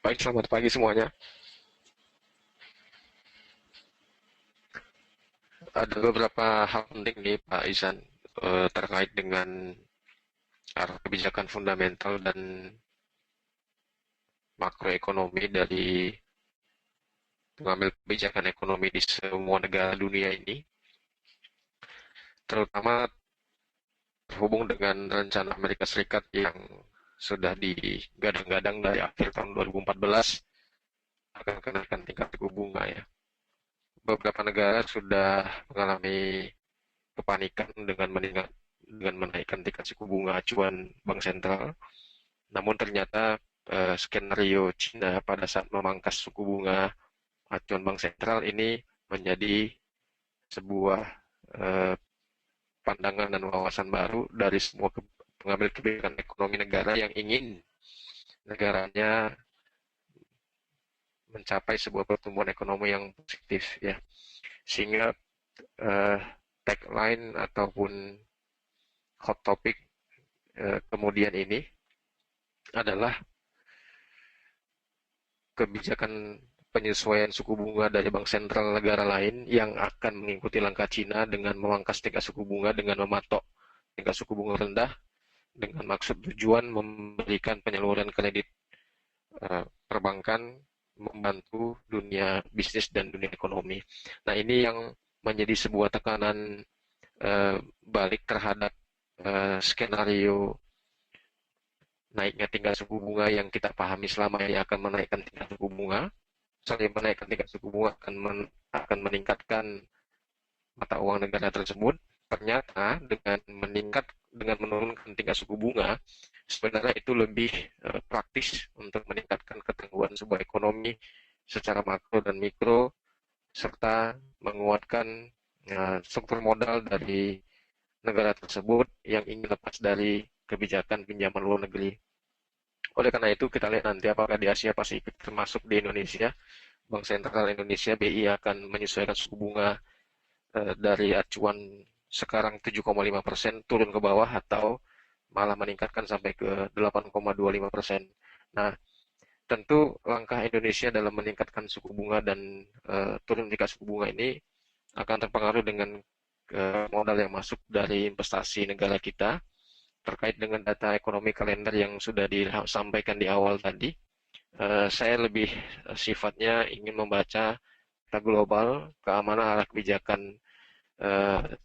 Baik, selamat pagi semuanya. Ada beberapa hal penting nih Pak Isan terkait dengan arah kebijakan fundamental dan makroekonomi dari pengambil kebijakan ekonomi di semua negara dunia ini, terutama terhubung dengan rencana Amerika Serikat yang sudah digadang-gadang dari akhir tahun 2014 akan kenaikan tingkat suku bunga ya. Beberapa negara sudah mengalami kepanikan dengan menaikkan tingkat suku bunga acuan bank sentral. Namun ternyata skenario China pada saat memangkas suku bunga acuan bank sentral ini menjadi sebuah eh, pandangan dan wawasan baru dari semua pengambil kebijakan ekonomi negara yang ingin negaranya mencapai sebuah pertumbuhan ekonomi yang positif ya. Sehingga eh, tagline ataupun hot topic kemudian ini adalah kebijakan penyesuaian suku bunga dari bank sentral negara lain yang akan mengikuti langkah Cina dengan memangkas tingkat suku bunga dengan mematok tingkat suku bunga rendah dengan maksud tujuan memberikan penyaluran kredit perbankan membantu dunia bisnis dan dunia ekonomi. Nah, ini yang menjadi sebuah tekanan balik terhadap skenario naiknya tingkat suku bunga yang kita pahami selama ini akan menaikkan tingkat suku bunga. Selain menaikkan tingkat suku bunga akan meningkatkan mata uang negara tersebut. Ternyata dengan menurunkan tingkat suku bunga, sebenarnya itu lebih praktis untuk meningkatkan ketangguhan sebuah ekonomi secara makro dan mikro, serta menguatkan struktur modal dari negara tersebut yang ingin lepas dari kebijakan pinjaman luar negeri. Oleh karena itu, kita lihat nanti apakah di Asia Pasifik termasuk di Indonesia, Bank Sentral Indonesia (BI) akan menyesuaikan suku bunga dari acuan sekarang 7,5% turun ke bawah atau malah meningkatkan sampai ke 8,25%. Nah, tentu langkah Indonesia dalam meningkatkan suku bunga dan turun tingkat suku bunga ini akan terpengaruh dengan modal yang masuk dari investasi negara kita terkait dengan data ekonomi kalender yang sudah disampaikan di awal tadi. Saya lebih sifatnya ingin membaca data global, keamanan arah kebijakan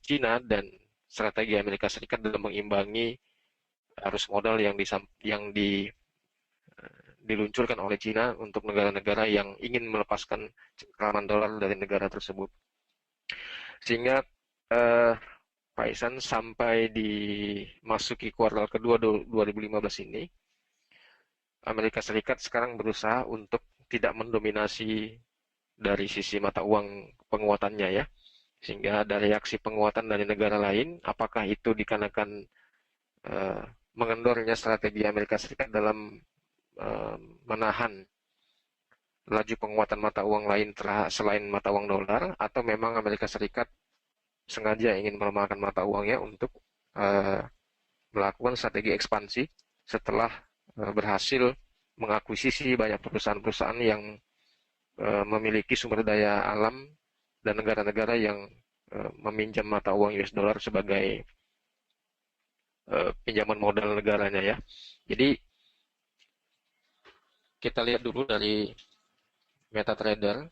China dan strategi Amerika Serikat dalam mengimbangi arus modal yang diluncurkan oleh China untuk negara-negara yang ingin melepaskan cengkraman dolar dari negara tersebut. Sehingga eh, Pak Isan sampai dimasuki kuartal kedua 2015 ini, Amerika Serikat sekarang berusaha untuk tidak mendominasi dari sisi mata uang penguatannya ya. Sehingga ada reaksi penguatan dari negara lain, apakah itu dikarenakan uh, mengendornya strategi Amerika Serikat dalam uh, menahan laju penguatan mata uang lain selain mata uang dolar, atau memang Amerika Serikat sengaja ingin melemahkan mata uangnya untuk uh, melakukan strategi ekspansi setelah berhasil mengakuisisi banyak perusahaan-perusahaan yang memiliki sumber daya alam dan negara-negara yang meminjam mata uang US dollar sebagai pinjaman modal negaranya ya. Jadi kita lihat dulu dari MetaTrader.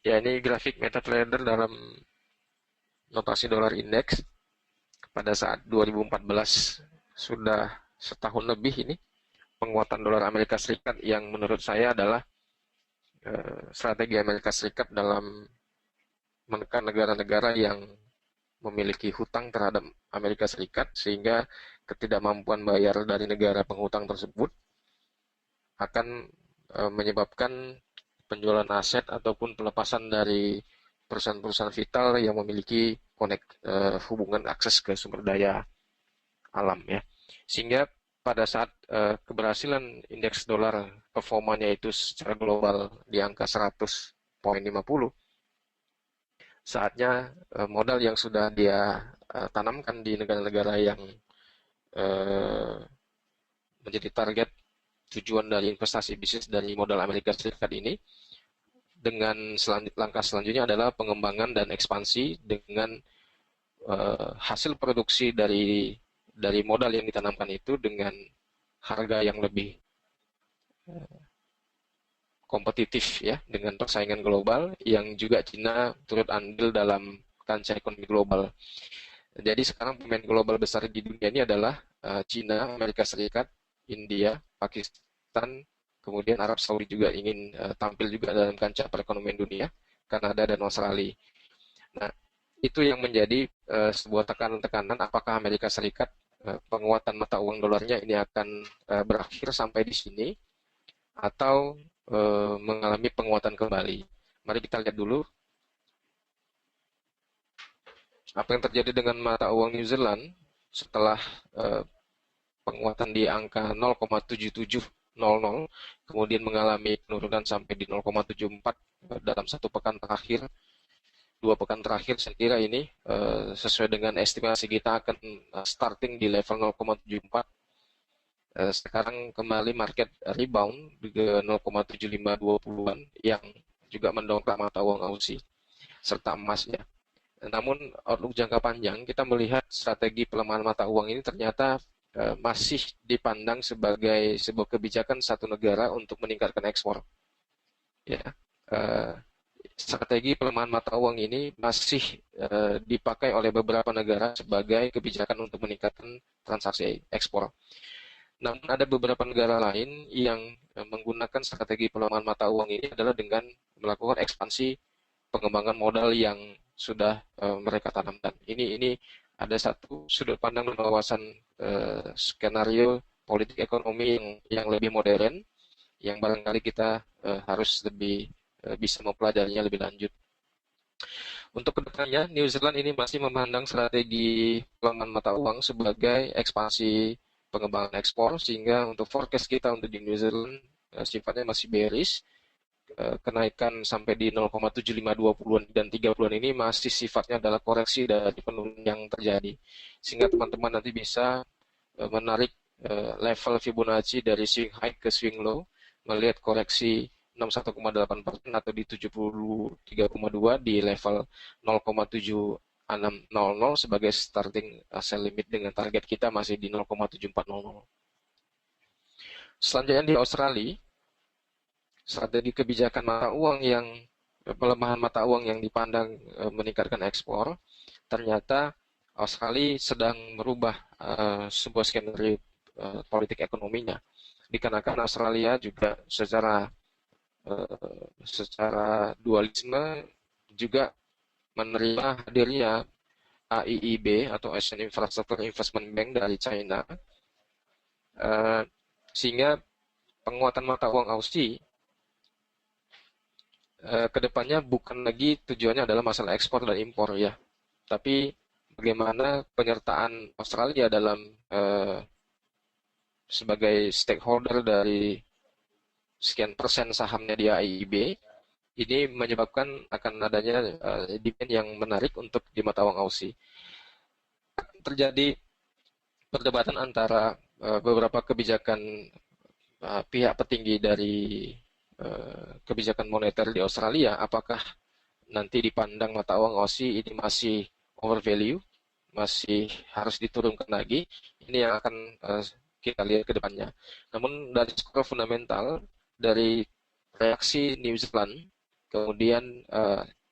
Ya, ini grafik MetaTrader dalam notasi dolar indeks pada saat 2014, sudah setahun lebih ini penguatan dolar Amerika Serikat yang menurut saya adalah strategi Amerika Serikat dalam menekan negara-negara yang memiliki hutang terhadap Amerika Serikat sehingga ketidakmampuan bayar dari negara penghutang tersebut akan menyebabkan penjualan aset ataupun pelepasan dari perusahaan-perusahaan vital yang memiliki hubungan akses ke sumber daya alam ya. Sehingga pada saat keberhasilan indeks dolar performanya itu secara global di angka 100,50, saatnya modal yang sudah dia tanamkan di negara-negara yang eh, menjadi target tujuan dari investasi bisnis dari modal Amerika Serikat ini, dengan langkah selanjutnya adalah pengembangan dan ekspansi dengan hasil produksi dari modal yang ditanamkan itu dengan harga yang lebih kompetitif ya, dengan persaingan global yang juga Cina turut andil dalam kancah ekonomi global. Jadi sekarang pemain global besar di dunia ini adalah Cina, Amerika Serikat, India, Pakistan, kemudian Arab Saudi juga ingin tampil juga dalam kancah perekonomian dunia, Kanada dan Australia. Nah, itu yang menjadi sebuah tekanan-tekanan apakah Amerika Serikat penguatan mata uang dolarnya ini akan berakhir sampai di sini atau mengalami penguatan kembali. Mari kita lihat dulu apa yang terjadi dengan mata uang New Zealand setelah penguatan di angka 0,7700, kemudian mengalami penurunan sampai di 0,74 dalam satu pekan terakhir. 2 pekan terakhir saya kira ini sesuai dengan estimasi kita akan starting di level 0,74. Sekarang kembali market rebound ke 0,7520-an yang juga mendongkrak mata uang Aussie serta emasnya. Namun outlook jangka panjang kita melihat strategi pelemahan mata uang ini ternyata masih dipandang sebagai sebuah kebijakan satu negara untuk meningkatkan ekspor. Ya, strategi pelemahan mata uang ini masih dipakai oleh beberapa negara sebagai kebijakan untuk meningkatkan transaksi ekspor. Namun ada beberapa negara lain yang menggunakan strategi pelemahan mata uang ini adalah dengan melakukan ekspansi pengembangan modal yang sudah mereka tanamkan. Ini ada satu sudut pandang dan wawasan skenario politik ekonomi yang lebih modern, yang barangkali kita harus lebih bisa mempelajarinya lebih lanjut. Untuk kedepannya, New Zealand ini masih memandang strategi pelemahan mata uang sebagai ekspansi pengembangan ekspor, sehingga untuk forecast kita untuk di New Zealand sifatnya masih bearish. Kenaikan sampai di 0,7520-an dan 30-an ini masih sifatnya adalah koreksi dari penurunan yang terjadi, sehingga teman-teman nanti bisa menarik level Fibonacci dari swing high ke swing low, melihat koreksi 61,8% atau di 73,2 di level 0,7600 sebagai starting sell limit dengan target kita masih di 0,7400. Selanjutnya di Australia, strategi kebijakan mata uang yang pelemahan mata uang yang dipandang meningkatkan ekspor, ternyata Australia sedang merubah sebuah skenario politik ekonominya, dikarenakan Australia juga secara dualisme juga menerima hadirnya AIIB atau Asian Infrastructure Investment Bank dari China, sehingga penguatan mata uang Aussie kedepannya bukan lagi tujuannya adalah masalah ekspor dan impor ya, tapi bagaimana penyertaan Australia dalam sebagai stakeholder dari sekian persen sahamnya di AIIB ini menyebabkan akan adanya demand yang menarik untuk di mata uang Aussie. Terjadi perdebatan antara beberapa kebijakan pihak petinggi dari kebijakan moneter di Australia, apakah nanti dipandang mata uang Aussie ini masih overvalue, masih harus diturunkan lagi. Ini yang akan kita lihat ke depannya. Namun dari skor fundamental, dari reaksi New Zealand, kemudian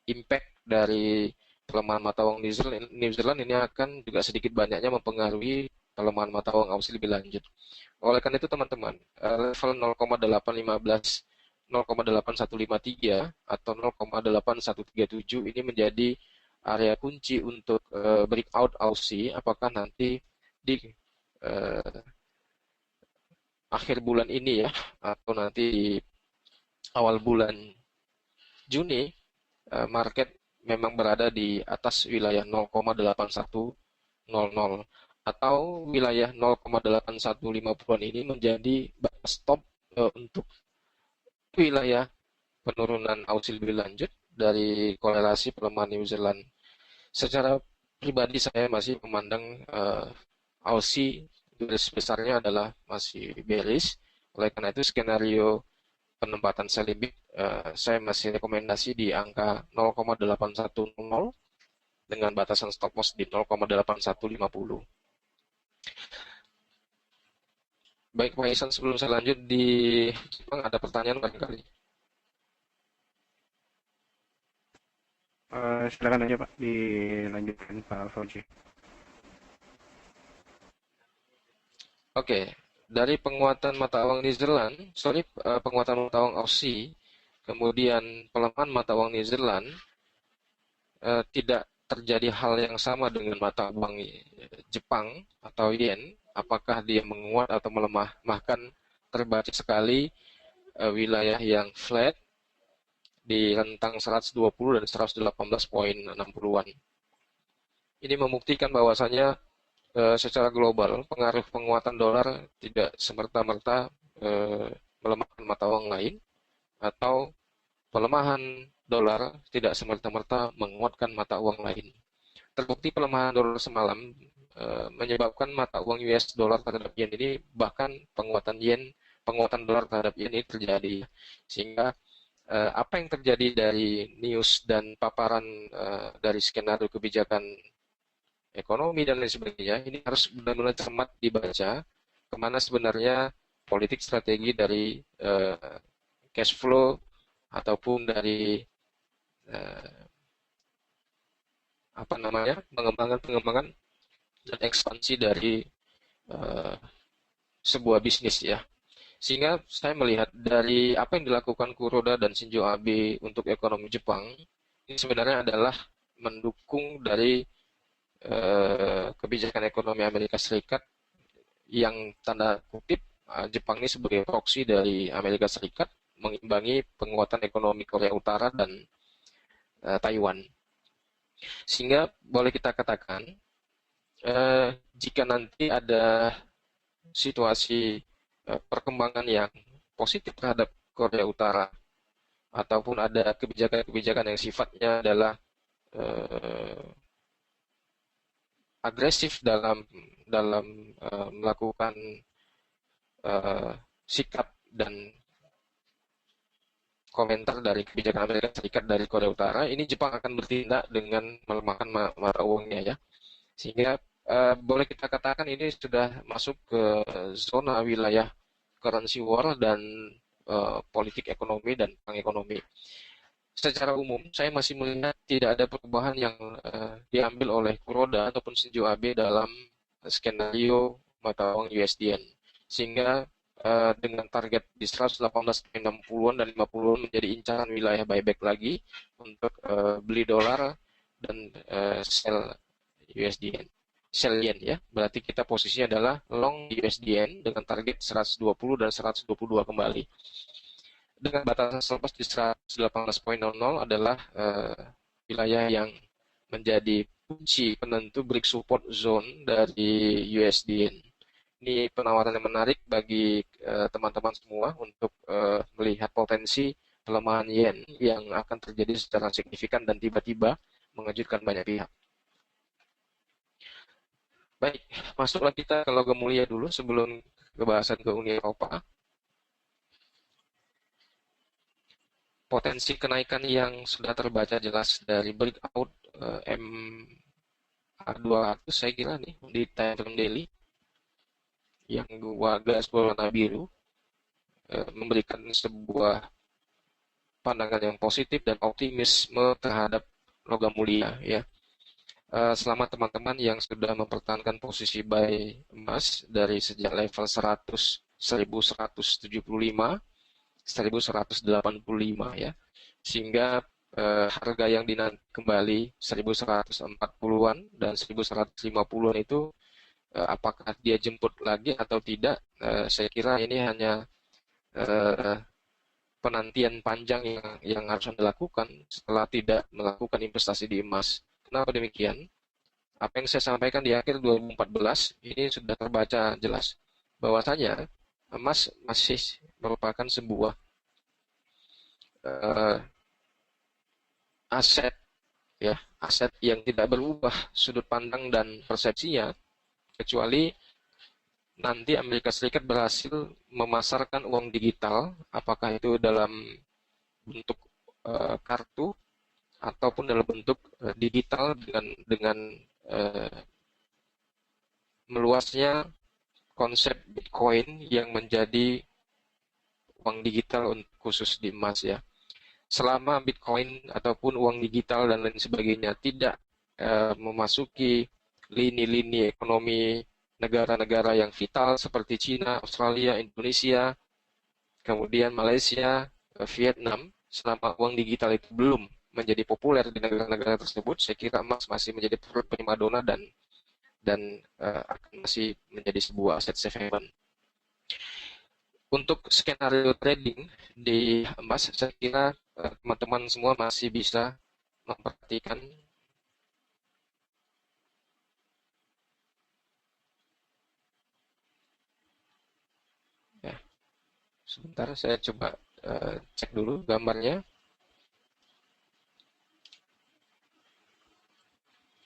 impact dari pelemahan mata uang New Zealand ini akan juga sedikit banyaknya mempengaruhi pelemahan mata uang Aussie lebih lanjut. Oleh karena itu teman-teman, level 0,8153 atau 0,8137 ini menjadi area kunci untuk breakout Aussie. Apakah nanti di akhir bulan ini ya, atau nanti di awal bulan Juni, market memang berada di atas wilayah 0,8100. atau wilayah 0,8150-an ini menjadi batas stop untuk wilayah penurunan Aussie lebih lanjut dari korelasi pelemahan New Zealand. Secara pribadi saya masih memandang Aussie garis besarnya adalah masih bearish. Oleh karena itu skenario penempatan sell limit saya masih rekomendasi di angka 0,8100 dengan batasan stop loss di 0,8150. Baik Pak Isan, sebelum saya lanjut di Jepang ada pertanyaan barangkali. Silakan aja Pak, dilanjutkan Pak Fauji. Oke, dari penguatan mata uang New Zealand, penguatan mata uang Aussie, kemudian pelemahan mata uang New Zealand, tidak terjadi hal yang sama dengan mata uang Jepang atau yen. Apakah dia menguat atau melemah? Bahkan terbaca sekali wilayah yang flat di rentang 120 dan 118,60-an. Ini membuktikan bahwasanya secara global pengaruh penguatan dolar tidak semerta-merta melemahkan mata uang lain, atau pelemahan dolar tidak semerta-merta menguatkan mata uang lain. Terbukti pelemahan dolar semalam menyebabkan mata uang US dolar terhadap yen ini, bahkan penguatan dolar terhadap yen ini terjadi. Sehingga apa yang terjadi dari news dan paparan dari skenario kebijakan ekonomi dan lain sebagainya, ini harus benar-benar cermat dibaca kemana sebenarnya politik strategi dari cash flow ataupun dari pengembangan dan ekspansi dari uh, sebuah bisnis ya. Sehingga saya melihat dari apa yang dilakukan Kuroda dan Shinzo Abe untuk ekonomi Jepang, ini sebenarnya adalah mendukung dari kebijakan ekonomi Amerika Serikat yang tanda kutip Jepang ini sebagai proksi dari Amerika Serikat mengimbangi penguatan ekonomi Korea Utara dan Taiwan. Sehingga boleh kita katakan jika nanti ada situasi perkembangan yang positif terhadap Korea Utara ataupun ada kebijakan-kebijakan yang sifatnya adalah agresif dalam melakukan sikap dan komentar dari kebijakan Amerika Serikat dari Korea Utara, ini Jepang akan bertindak dengan melemahkan mata uangnya ya. Sehingga boleh kita katakan ini sudah masuk ke zona wilayah currency war dan politik ekonomi dan perang ekonomi. Secara umum, saya masih melihat tidak ada perubahan yang diambil oleh Kuroda ataupun Shinzo Abe dalam skenario mata uang USDN. Sehingga dengan target di 118,60-an dan 50-an menjadi incaran wilayah buyback lagi untuk beli dolar dan sell USDN. Sell yen ya, berarti kita posisinya adalah long USDN dengan target 120 dan 122 kembali. Dengan batasan selepas di 118,00 adalah wilayah yang menjadi kunci penentu break support zone dari USDN. Ini penawaran yang menarik bagi teman-teman semua untuk melihat potensi pelemahan yen yang akan terjadi secara signifikan dan tiba-tiba mengejutkan banyak pihak. Baik, masuklah kita ke logam mulia dulu sebelum kebahasan ke Uni Eropa. Potensi kenaikan yang sudah terbaca jelas dari breakout MA200 saya kira nih di time frame daily yang garis berwarna biru memberikan sebuah pandangan yang positif dan optimisme terhadap logam mulia ya. Selamat teman-teman yang sudah mempertahankan posisi buy emas dari sejak level 100 1175 1185 ya, sehingga harga yang dinanti kembali 1140-an dan 1150-an itu apakah dia jemput lagi atau tidak, saya kira ini hanya penantian panjang yang harus dilakukan setelah tidak melakukan investasi di emas. Kenapa demikian? Apa yang saya sampaikan di akhir 2014 ini sudah terbaca jelas bahwasanya emas masih merupakan sebuah eh, aset, ya, aset yang tidak berubah sudut pandang dan persepsinya, kecuali nanti Amerika Serikat berhasil memasarkan uang digital, apakah itu dalam bentuk kartu ataupun dalam bentuk digital dengan uh, meluasnya konsep Bitcoin yang menjadi uang digital khusus di emas, ya. Selama Bitcoin ataupun uang digital dan lain sebagainya tidak memasuki lini-lini ekonomi negara-negara yang vital seperti China, Australia, Indonesia, kemudian Malaysia, Vietnam, selama uang digital itu belum menjadi populer di negara-negara tersebut, saya kira emas masih menjadi primadona dan akan masih menjadi sebuah aset safe haven. Untuk skenario trading di emas, saya kira teman-teman semua masih bisa memperhatikan. Ya, sebentar saya coba cek dulu gambarnya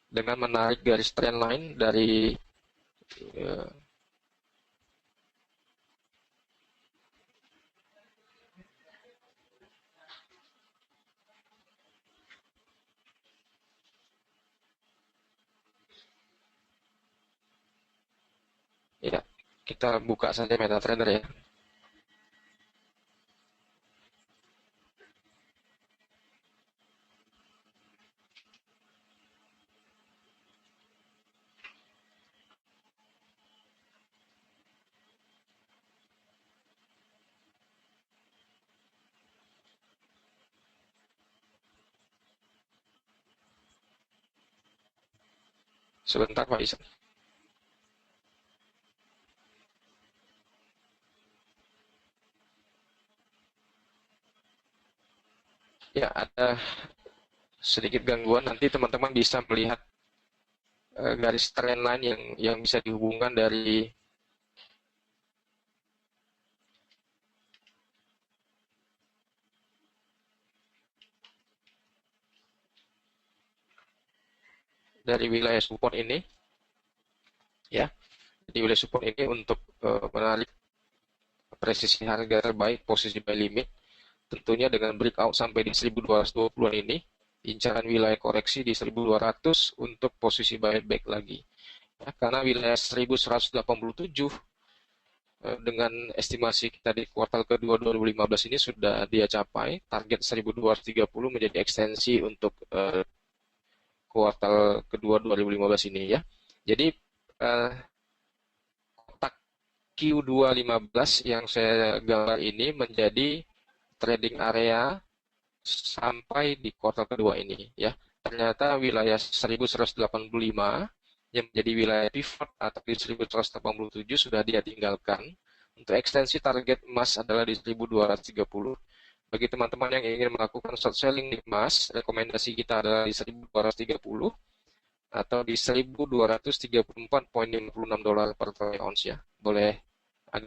dengan menarik garis trendline dari uh, ya, kita buka saja MetaTrader, ya. Sebentar Pak Isan. Ya, ada sedikit gangguan, nanti teman-teman bisa melihat garis trendline yang bisa dihubungkan dari wilayah support ini, ya. Di wilayah support ini untuk menarik presisi harga terbaik, posisi buy limit, tentunya dengan breakout sampai di 1220-an ini, incaran wilayah koreksi di 1200 untuk posisi buyback lagi. Ya, karena wilayah 1187 dengan estimasi kita di kuartal kedua 2015 ini sudah dia capai, target 1230 menjadi ekstensi untuk kuartal kedua 2015 ini, ya. Jadi kotak Q215 yang saya gambar ini menjadi trading area sampai di kuartal kedua ini, ya. Ternyata wilayah 1185 yang menjadi wilayah pivot atau di 1187 sudah dia tinggalkan. Untuk ekstensi target emas adalah di 1230. Bagi teman-teman yang ingin melakukan short selling di emas, rekomendasi kita adalah di 1230 atau di 1234,56 per troy ounce, ya. Boleh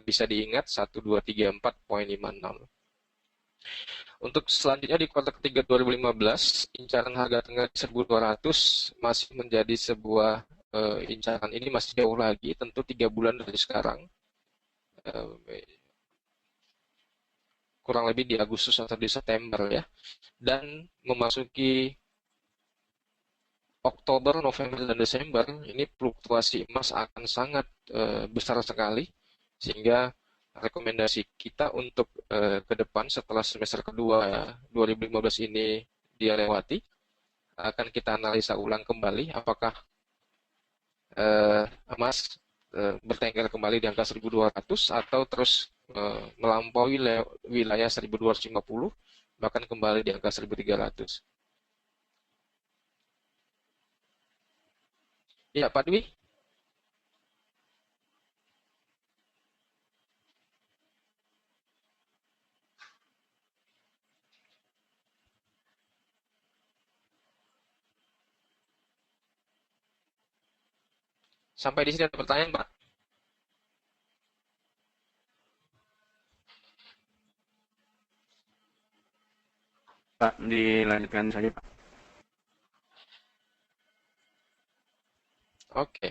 bisa diingat 1234,56. Untuk selanjutnya di kuartal ketiga 2015, incaran harga tengah 1.200 masih menjadi sebuah incaran. Ini masih jauh lagi, tentu 3 bulan dari sekarang, kurang lebih di Agustus atau di September, ya. Dan memasuki Oktober, November, dan Desember, ini fluktuasi emas akan sangat besar sekali, sehingga rekomendasi kita untuk ke depan setelah semester kedua 2015 ini dia lewati, akan kita analisa ulang kembali apakah emas bertengger kembali di angka 1.200 atau terus melampaui wilayah 1.250, bahkan kembali di angka 1.300. Ya, Pak Dwi. Sampai di sini ada pertanyaan, Pak? Pak, dilanjutkan saja, Pak. Oke.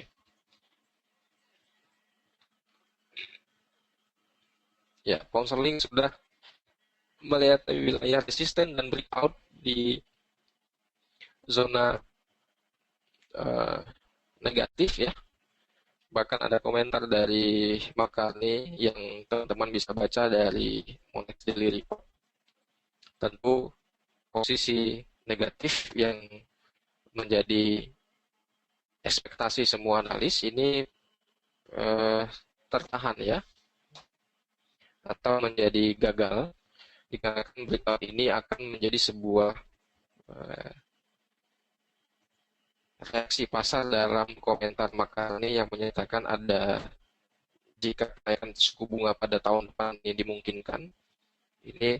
Ya, Counseling sudah melihat wilayah resisten dan breakout di zona eh, negatif ya. Bahkan ada komentar dari McCartney yang teman-teman bisa baca dari Monex Daily Report. Tentu posisi negatif yang menjadi ekspektasi semua analis ini eh, tertahan ya, atau menjadi gagal dikarenakan breakout ini akan menjadi sebuah eh, reaksi pasar dalam komentar McCartney yang menyatakan ada jika kenaikan suku bunga pada tahun depan ini dimungkinkan, ini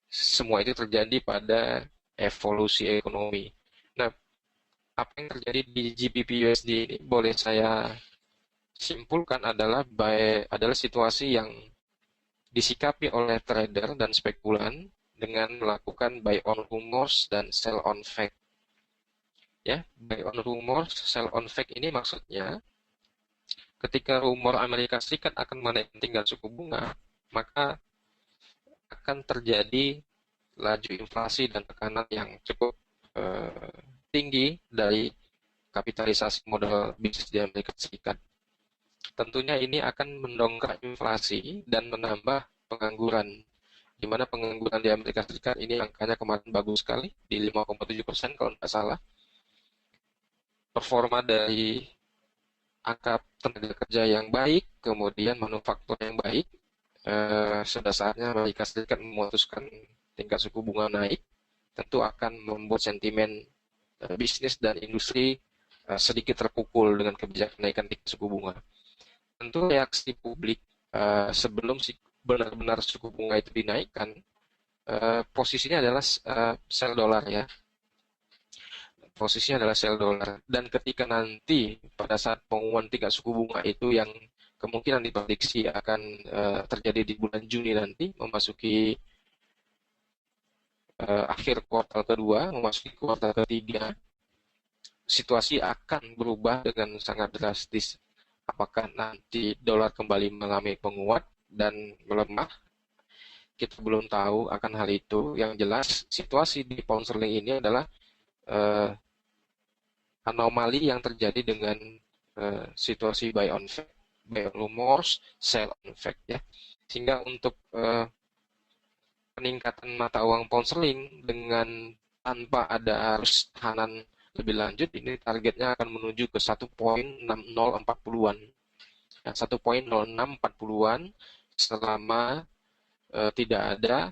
semua itu terjadi pada evolusi ekonomi. Nah, apa yang terjadi di GBP USD ini boleh saya simpulkan adalah situasi yang disikapi oleh trader dan spekulan dengan melakukan buy on rumors dan sell on fact. Ya, buy on rumors, sell on fact ini maksudnya ketika rumor Amerika Serikat akan menaikkan tingkat suku bunga, maka akan terjadi laju inflasi dan tekanan yang cukup tinggi dari kapitalisasi modal bisnis di Amerika Serikat. Tentunya ini akan mendongkrak inflasi dan menambah pengangguran, di mana pengangguran di Amerika Serikat ini angkanya kemarin bagus sekali di 5,7% kalau tidak salah. Performa dari angka tenaga kerja yang baik, kemudian manufaktur yang baik, sudah saatnya Amerika Serikat memutuskan tingkat suku bunga naik, tentu akan membuat sentimen bisnis dan industri sedikit terpukul dengan kebijakan kenaikan tingkat suku bunga. Tentu reaksi publik sebelum benar-benar suku bunga itu dinaikkan, posisinya adalah sell dolar ya. Posisinya adalah sell dolar. Dan ketika nanti pada saat pengumuman tingkat suku bunga itu yang kemungkinan diprediksi akan terjadi di bulan Juni nanti, memasuki akhir kuartal kedua, memasuki kuartal ketiga, situasi akan berubah dengan sangat drastis. Apakah nanti dolar kembali mengalami penguat dan melemah? Kita belum tahu akan hal itu. Yang jelas, situasi di pound sterling ini adalah uh, anomali yang terjadi dengan situasi buy on fact, buy on rumors, sell on fact ya. Sehingga untuk peningkatan mata uang pound sterling dengan tanpa ada arus tahanan lebih lanjut, ini targetnya akan menuju ke 1.6040-an. Ya, 1.0640-an selama tidak ada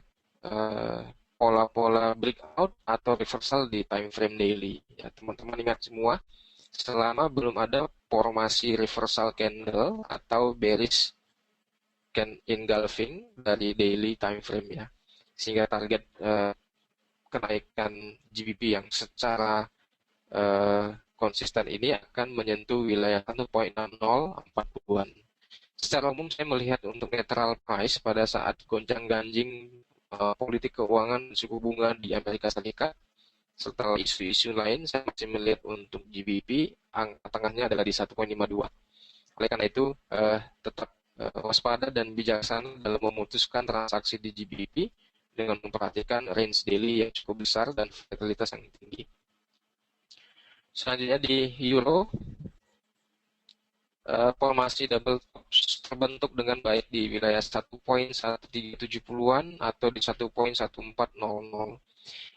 pola-pola breakout atau reversal di time frame daily. Ya, teman-teman ingat semua, selama belum ada formasi reversal candle atau bearish engulfing dari daily time frame ya. Sehingga target kenaikan GBP yang secara konsisten ini akan menyentuh wilayah 1.6040-an. Secara umum saya melihat untuk netral price pada saat gonjang-ganjing politik keuangan suku bunga di Amerika Serikat serta isu-isu lain, saya masih melihat untuk GBP angka tengahnya adalah di 1.52. Oleh karena itu tetap waspada dan bijaksana dalam memutuskan transaksi di GBP dengan memperhatikan range daily yang cukup besar dan volatilitas yang tinggi. Selanjutnya di Euro, formasi double top terbentuk dengan baik di wilayah 1.1370-an atau di 1.1400.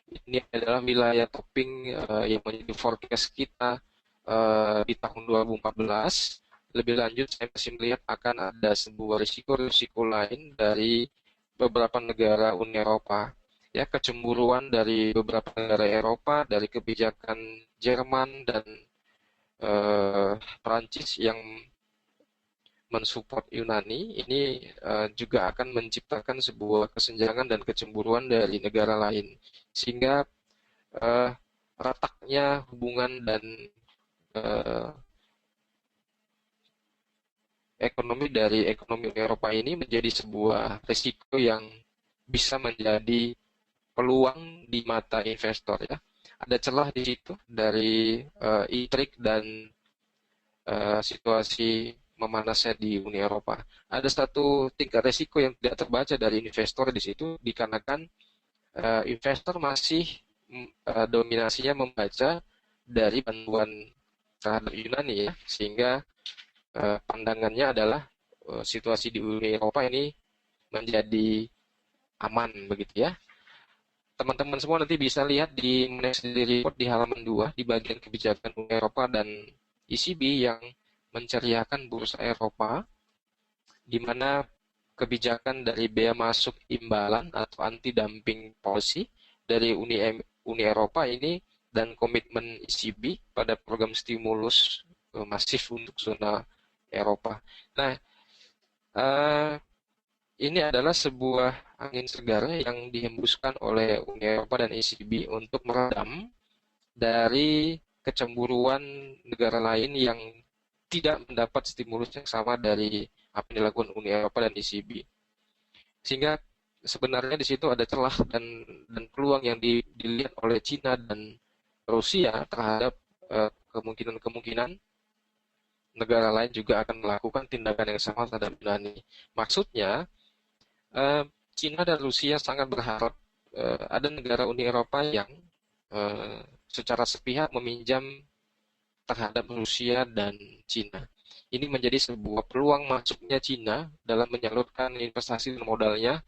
Ini adalah wilayah topping yang menjadi forecast kita di tahun 2014. Lebih lanjut, saya masih melihat akan ada sebuah risiko-risiko lain dari beberapa negara Uni Eropa. Ya, kecemburuan dari beberapa negara Eropa, dari kebijakan Jerman dan Perancis yang mensupport Yunani, ini juga akan menciptakan sebuah kesenjangan dan kecemburuan dari negara lain. Sehingga retaknya hubungan dan ekonomi dari ekonomi Uni Eropa ini menjadi sebuah risiko yang bisa menjadi peluang di mata investor ya. Ada celah di situ dari intrik dan situasi memanasnya di Uni Eropa. Ada satu tingkat resiko yang tidak terbaca dari investor di situ dikarenakan investor masih dominasinya membaca dari bantuan terhadap Yunani ya, sehingga pandangannya adalah situasi di Uni Eropa ini menjadi aman begitu ya. Teman-teman semua nanti bisa lihat di Money Report di halaman 2 di bagian kebijakan Uni Eropa dan ECB yang menceriakan bursa Eropa, di mana kebijakan dari bea masuk imbalan atau anti-dumping policy dari Uni Eropa ini dan komitmen ECB pada program stimulus masif untuk zona Eropa. Nah, ini adalah sebuah angin segar yang dihembuskan oleh Uni Eropa dan ECB untuk meredam dari kecemburuan negara lain yang tidak mendapat stimulus yang sama dari apa yang dilakukan Uni Eropa dan ECB. Sehingga sebenarnya di situ ada celah dan peluang yang dilihat oleh Cina dan Rusia terhadap kemungkinan-kemungkinan negara lain juga akan melakukan tindakan yang sama terhadap Yunani. Maksudnya, Cina dan Rusia sangat berharap ada negara Uni Eropa yang secara sepihak meminjam terhadap Rusia dan Cina. Ini menjadi sebuah peluang masuknya Cina dalam menyalurkan investasi dan modalnya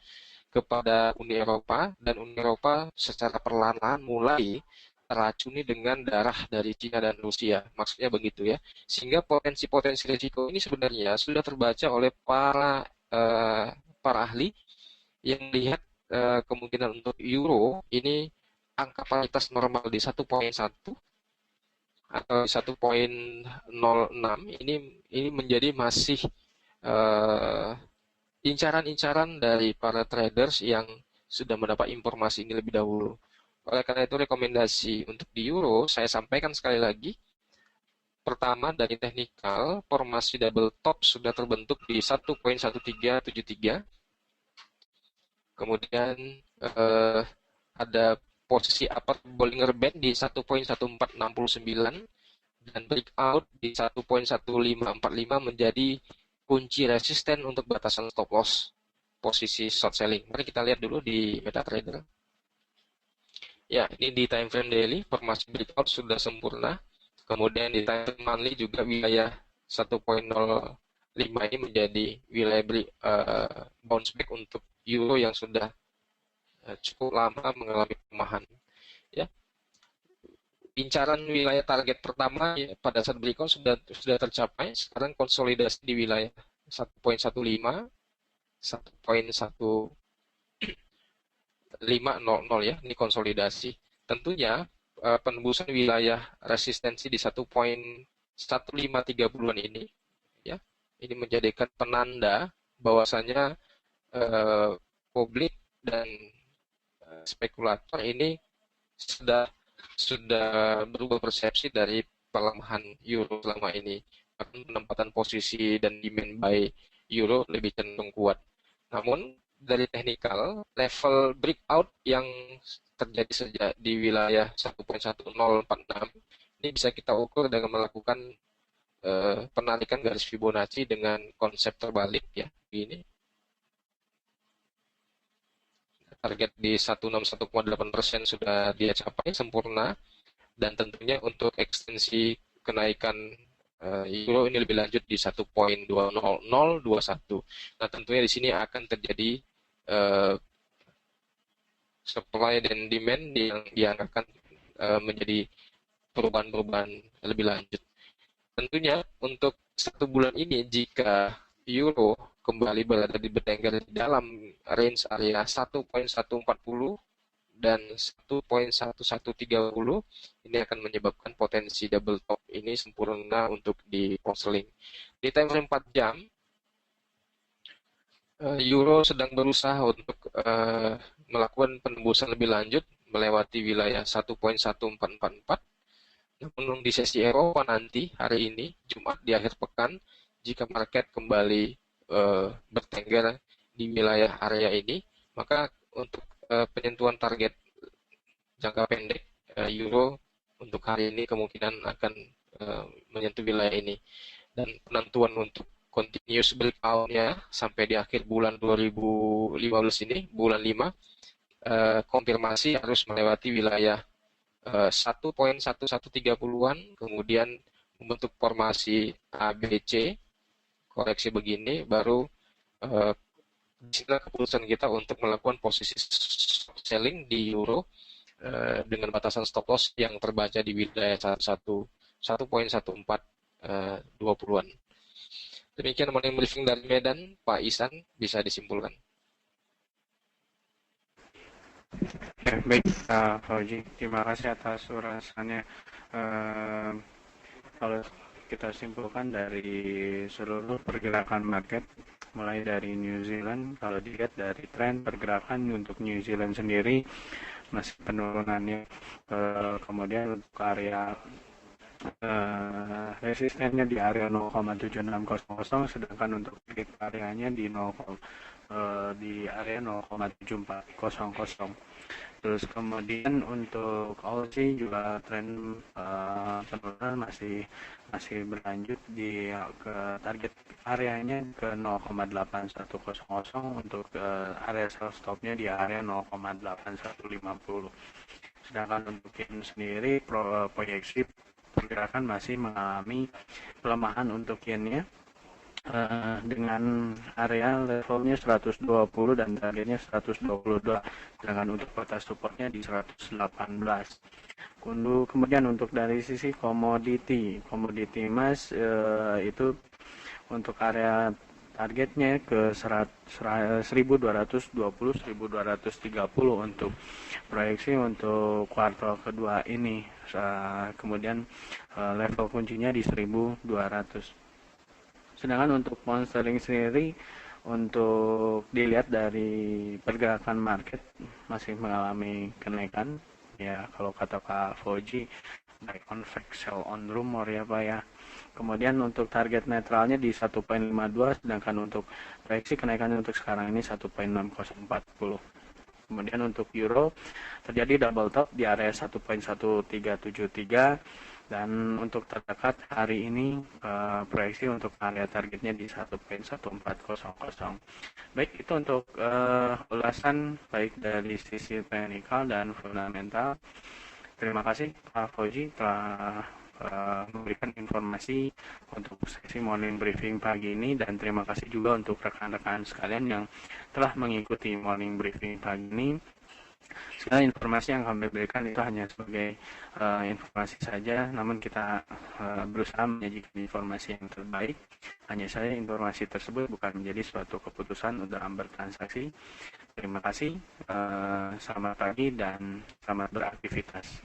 kepada Uni Eropa, dan Uni Eropa secara perlahan-lahan mulai teracuni dengan darah dari Cina dan Rusia. Maksudnya begitu ya. Sehingga potensi-potensi risiko ini sebenarnya sudah terbaca oleh para ahli yang melihat kemungkinan untuk euro ini angka paritas normal di 1,1 atau 1,06 ini menjadi masih incaran-incaran dari para traders yang sudah mendapat informasi ini lebih dahulu. Oleh karena itu rekomendasi untuk di euro saya sampaikan sekali lagi. Pertama dari teknikal, formasi double top sudah terbentuk di 1,1373. Kemudian ada posisi upper Bollinger Band di 1,1469 dan breakout di 1,1545 menjadi kunci resisten untuk batasan stop loss posisi short selling. Mari kita lihat dulu di MetaTrader. Ya, ini di time frame daily formasi breakout sudah sempurna. Kemudian di time frame monthly juga wilayah 1,05 ini menjadi wilayah bounce back untuk euro yang sudah cukup lama mengalami pelemahan. Ya, incaran wilayah target pertama ya, pada saat breakout sudah tercapai. Sekarang konsolidasi di wilayah 1,15, 1,1500 ya, ini konsolidasi. Tentunya penembusan wilayah resistensi di 1,153-an ini ya, ini menjadikan penanda bahwasanya publik dan spekulator ini sudah berubah persepsi dari pelemahan euro selama ini. Penempatan posisi dan demand buy euro lebih cenderung kuat. Namun dari teknikal, level breakout yang terjadi sejak di wilayah 1,1046 ini bisa kita ukur dengan melakukan penarikan garis Fibonacci dengan konsep terbalik ya, begini. Target di 161,8% sudah dia capai sempurna, dan tentunya untuk ekstensi kenaikan euro ini lebih lanjut di 1,20021. Nah, tentunya di sini akan terjadi supply dan demand yang akan menjadi perubahan-perubahan lebih lanjut. Tentunya untuk 1 bulan ini jika euro kembali berada di bertengger di dalam range area 1,140 dan 1,1130 ini akan menyebabkan potensi double top ini sempurna untuk di cross-selling. Di time frame 4 jam euro sedang berusaha untuk melakukan penembusan lebih lanjut melewati wilayah 1,1444. Namun di sesi Eropa nanti hari ini Jumat di akhir pekan jika market kembali bertengger di wilayah area ini, maka untuk penentuan target jangka pendek euro untuk hari ini kemungkinan akan menyentuh wilayah ini, dan penentuan untuk continuous breakout-nya sampai di akhir bulan 2015 ini, bulan 5, konfirmasi harus melewati wilayah 1.1130-an, kemudian membentuk formasi ABC, koreksi begini, baru disinilah keputusan kita untuk melakukan posisi selling di euro dengan batasan stop loss yang terbaca di wilayah 1.1420-an. Demikian morning briefing dari Medan, Pak Isan, bisa disimpulkan. Ya, baik, Pak Fauji, terima kasih atas urasannya. Kalau kita simpulkan dari seluruh pergerakan market, mulai dari New Zealand, kalau dilihat dari tren pergerakan untuk New Zealand sendiri masih penurunannya, kemudian untuk area resistennya di area 0,7600, sedangkan untuk break areanya di area 0,7400. Terus kemudian untuk Aussie juga tren penurunan masih berlanjut di ke target areanya ke 0,8100, untuk area sell stopnya di area 0,8150. Sedangkan untuk yen sendiri proyeksi pergerakan masih mengalami pelemahan untuk yennya dengan area levelnya 120 dan targetnya 122, sedangkan untuk batas supportnya di 118. Kemudian untuk dari sisi komoditi emas itu untuk area targetnya ke 1220 1230 untuk proyeksi untuk kuartal kedua ini. Kemudian level kuncinya di 1200. Sedangkan untuk pound sterling sendiri, untuk dilihat dari pergerakan market masih mengalami kenaikan. Ya, kalau kata Pak Fauji, buy on fact, sell on rumor ya Pak ya. Kemudian untuk target netralnya di 1.52, sedangkan untuk proyeksi kenaikannya untuk sekarang ini 1.6040. Kemudian untuk euro terjadi double top di area 1.1373, dan untuk terdekat hari ini proyeksi untuk area targetnya di 1.1400. Baik, itu untuk ulasan baik dari sisi teknikal dan fundamental. Terima kasih Pak Fauji telah memberikan informasi untuk sesi morning briefing pagi ini, dan terima kasih juga untuk rekan-rekan sekalian yang telah mengikuti morning briefing pagi ini. Segala informasi yang kami berikan itu hanya sebagai informasi saja, namun kita berusaha menyajikan informasi yang terbaik. Hanya saja informasi tersebut bukan menjadi suatu keputusan dalam bertransaksi. Terima kasih, selamat pagi dan selamat beraktivitas.